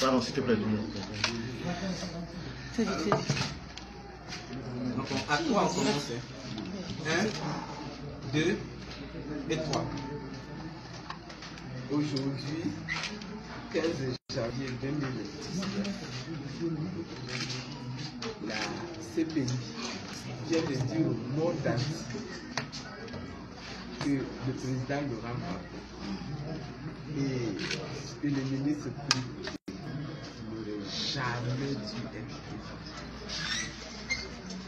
Pardon, s'il te plaît. C'est dit. Donc, à quoi on commence? 1, 2 et 3. Aujourd'hui, 15 janvier 2019, la CPI vient de dire au monde entier que le président Laurent Gbagbo et le ministre Prix n'auraient jamais dû être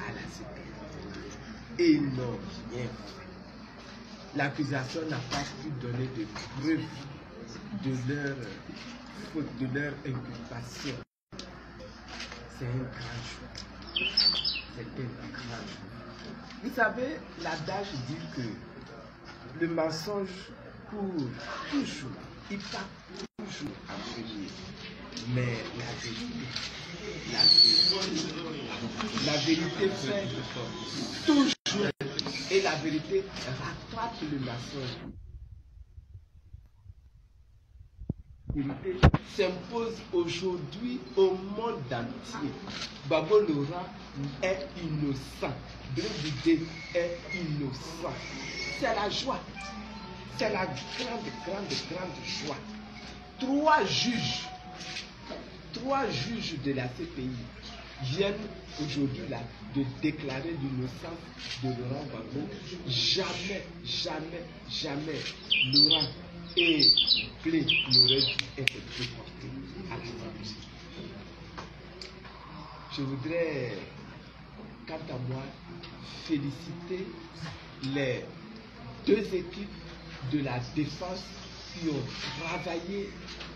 à la CPI. Et non, rien fait. L'accusation n'a pas pu donner de preuves de leur faute, de leur inculpation. C'est un grand jour. C'est un grand jour. Vous savez, l'adage dit que le mensonge court toujours, il part toujours en premier. Mais la vérité fait toujours, et la vérité rattrape le mensonge. La vérité s'impose aujourd'hui au monde entier. Gbagbo Laurent est innocent. Blé est innocent. C'est la joie. C'est la grande joie. Trois juges de la CPI viennent aujourd'hui là de déclarer l'innocence de Laurent Gbagbo. Jamais Laurent et Blé n'auraient dû être déportés à la France. Je voudrais, quant à moi, féliciter les deux équipes de la défense qui ont travaillé,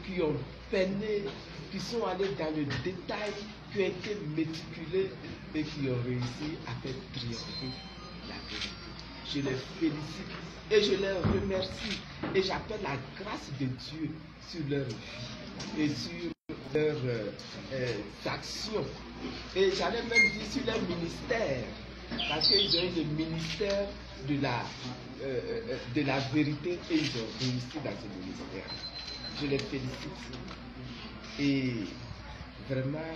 qui ont peiné, qui sont allés dans le détail, qui ont été méticuleux et qui ont réussi à faire triompher la vérité. Je les félicite et je les remercie et j'appelle la grâce de Dieu sur leur vie et sur leurs actions. Et j'allais même dire sur leur ministère, parce qu'ils ont eu le ministère de la vérité et ils ont réussi dans ce ministère. Je les félicite. Et vraiment,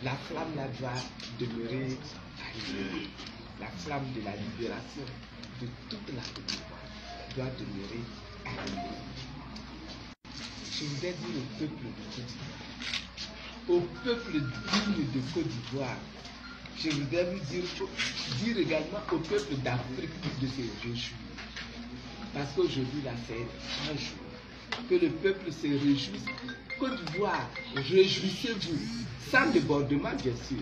la flamme là doit demeurer allumée. La flamme de la libération de toute la Côte d'Ivoire doit demeurer allumée. Je voudrais dire au peuple de Côte d'Ivoire, au peuple digne de Côte d'Ivoire, je voudrais dire également au peuple d'Afrique de se réjouir. Parce qu'aujourd'hui, là, c'est un jour. Que le peuple se réjouisse. Côte d'Ivoire, réjouissez-vous. Sans débordement, bien sûr.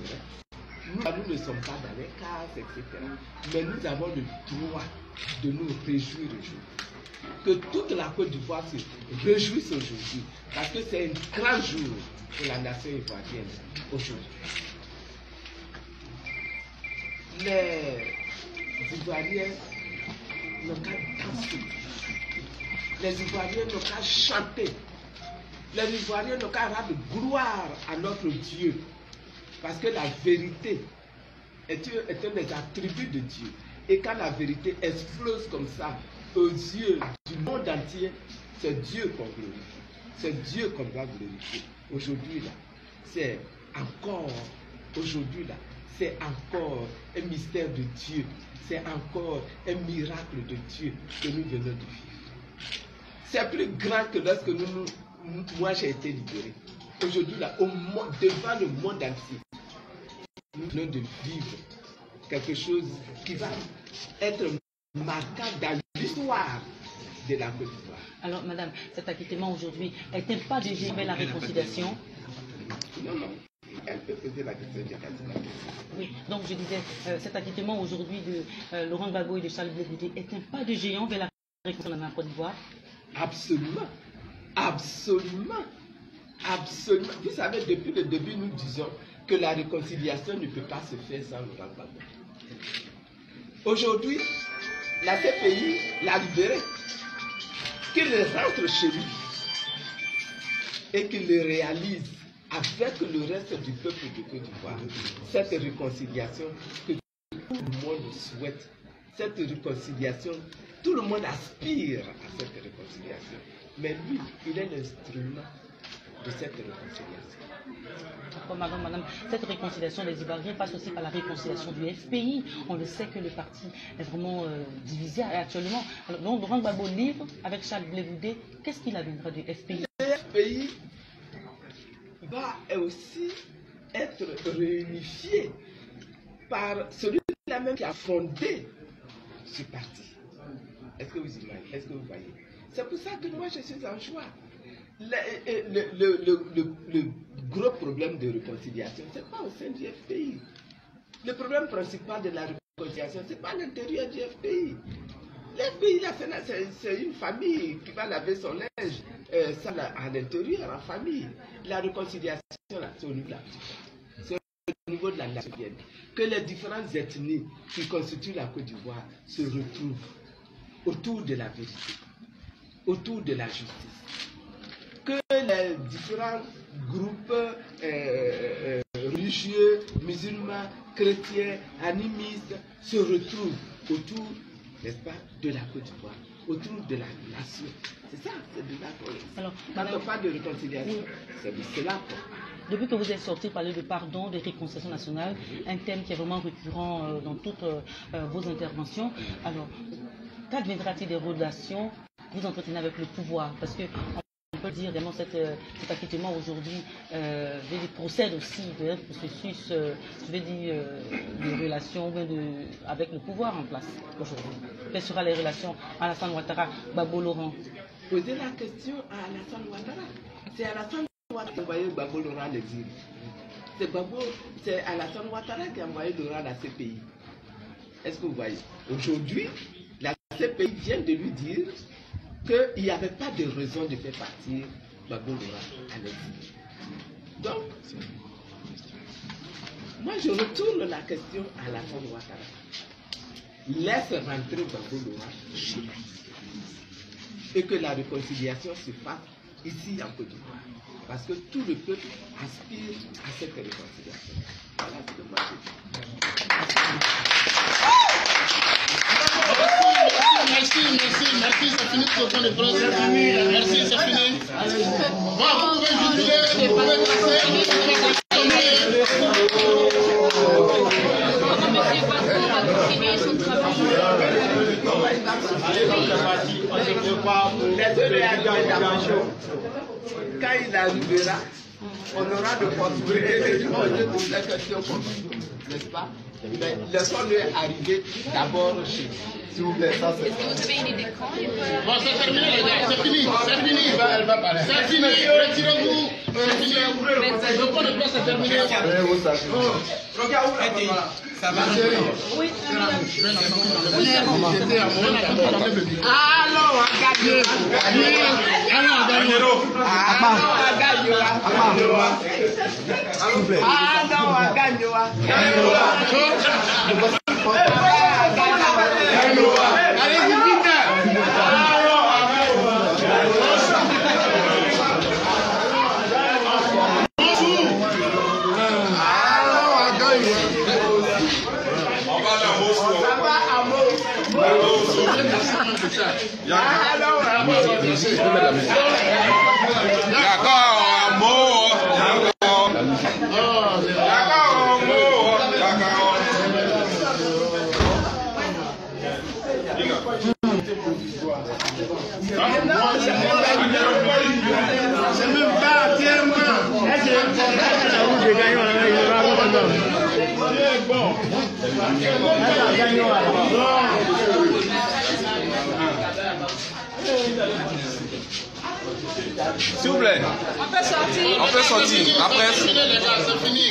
Nous ne sommes pas dans les cases, etc. Mais nous avons le droit de nous réjouir aujourd'hui. Que toute la Côte d'Ivoire se réjouisse aujourd'hui. Parce que c'est un grand jour pour la nation ivoirienne aujourd'hui. Les Ivoiriens n'ont qu'à danser. Les Ivoiriens n'ont qu'à chanter. Les Ivoiriens n'ont qu'à rendre gloire à notre Dieu. Parce que la vérité est un des attributs de Dieu. Et quand la vérité explose comme ça, aux yeux du monde entier, c'est Dieu qu'on glorifie. C'est Dieu qu'on doit glorifier. Aujourd'hui, là, c'est encore, aujourd'hui, là, c'est encore un mystère de Dieu. C'est encore un miracle de Dieu que nous venons de vivre. C'est plus grand que lorsque moi j'ai été libéré. Aujourd'hui, là, devant le monde entier, nous venons de vivre quelque chose qui va être marquant dans l'histoire de la Côte d'Ivoire. Alors, madame, cet acquittement aujourd'hui est un pas de gérer la réconciliation? Non. Elle peut poser la question de la. Oui, donc je disais, cet acquittement aujourd'hui de Laurent Gbagbo et de Charles Blé est un pas de géant vers la réconciliation en Côte d'Ivoire? Absolument. Vous savez, depuis le début, nous disons que la réconciliation ne peut pas se faire sans Laurent Gbagbo. Aujourd'hui, la CPI l'a libéré. Qu'il rentre chez lui et qu'il le réalise avec le reste du peuple de Côte d'Ivoire. Cette réconciliation que tout le monde souhaite, cette réconciliation, tout le monde aspire à cette réconciliation. Mais lui, il est l'instrument de cette réconciliation. Madame, cette réconciliation des Ivoiriens passe aussi par la réconciliation du FPI. On le sait que le parti est vraiment divisé actuellement. Alors, donc, Laurent Gbagbo livre avec Charles Blé Goudé. Qu'est-ce qu'il adviendra du FPI? Le FPI va aussi être réunifié par celui-là même qui a fondé ce parti. Est-ce que vous imaginez? Est-ce que vous voyez? C'est pour ça que moi je suis en joie. Le gros problème de réconciliation, ce n'est pas au sein du FPI. Le problème principal de la réconciliation, ce n'est pas l'intérieur du FPI. Le FPI, c'est une famille qui va laver son linge à l'intérieur, en famille. La réconciliation, c'est au niveau de la c'est au niveau de la nation. Que les différentes ethnies qui constituent la Côte d'Ivoire se retrouvent autour de la vérité, autour de la justice. Que les différents groupes religieux, musulmans, chrétiens, animistes se retrouvent autour, n'est-ce pas, de la Côte d'Ivoire, autour de la nation. C'est ça, c'est de là qu'on est. Alors, quand on parle de réconciliation, c'est de cela. Depuis que vous êtes sorti parler de pardon, de réconciliation nationale, un thème qui est vraiment récurrent dans toutes vos interventions. Alors, qu'adviendra-t-il des relations que vous entretenez avec le pouvoir? Parce que on peut dire vraiment cet acquittement aujourd'hui procède aussi d'un processus, je vais dire, de relations avec le pouvoir en place aujourd'hui. Quelles seront les relations Alassane Ouattara, Gbagbo Laurent? Posez la question à Alassane Ouattara. C'est Alassane Ouattara qui a envoyé Gbagbo Laurent à l'exil. C'est Alassane Ouattara qui a envoyé Laurent à la CPI. Est-ce que vous voyez? Aujourd'hui, la CPI vient de lui dire qu'il n'y avait pas de raison de faire partir Gbagbo Laurent à l'exil. Donc, moi je retourne la question à Alassane Ouattara. Laisse rentrer Gbagbo Laurent chez lui. Et que la réconciliation se fasse ici en Côte d'Ivoire. Parce que tout le peuple aspire à cette réconciliation. Voilà ce que moi je dis. Merci, c'est fini pour le temps de presse. Merci, c'est fini. Bon, vous pouvez jubiler, vous pouvez passer. Quand il arrivera, on aura de possibilités de poser toutes les questions comme ça, n'est-ce pas? Mais laissons-le arriver d'abord chez nous. S'il vous plaît, ça c'est. Est-ce que vous avez une idée de quand il peut... Bon, c'est terminé les gars, c'est fini, c'est fini. Elle va parler. C'est fini, retirez-vous. C'est fini. Le point de presse est terminé. Regarde où là. Ça va. Oui, S'il vous plaît, on peut sortir. La presse. C'est fini.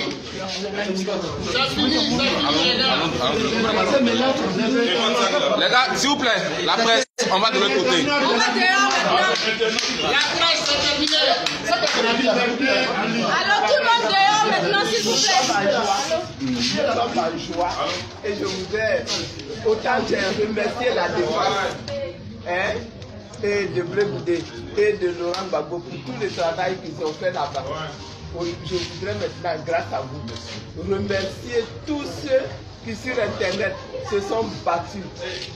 C'est fini. Les gars, s'il vous plaît, la presse, on va de l'autre côté. On va dehors maintenant. La presse, c'est terminé. Alors tout le monde dehors maintenant, s'il vous plaît. Je suis en joie et je voudrais autant remercier la défense et de Blé Goudé et de Laurent Gbagbo pour tout le travail qu'ils ont fait là-bas. Je voudrais maintenant, grâce à vous, remercier tous ceux qui sur Internet se sont battus,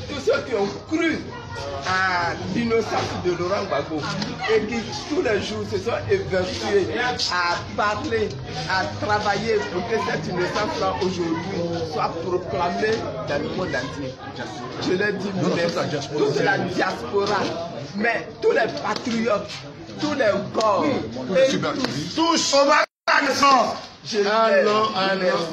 tous ceux qui ont cru à l'innocence de Laurent Gbagbo et qui tous les jours se sont évertués à parler, à travailler pour que cette innocence-là aujourd'hui soit proclamée dans le monde entier. Je l'ai dit, toute la diaspora, mais tous les patriotes, tous les corps, et tous au bas de la naissance. Je les remercie.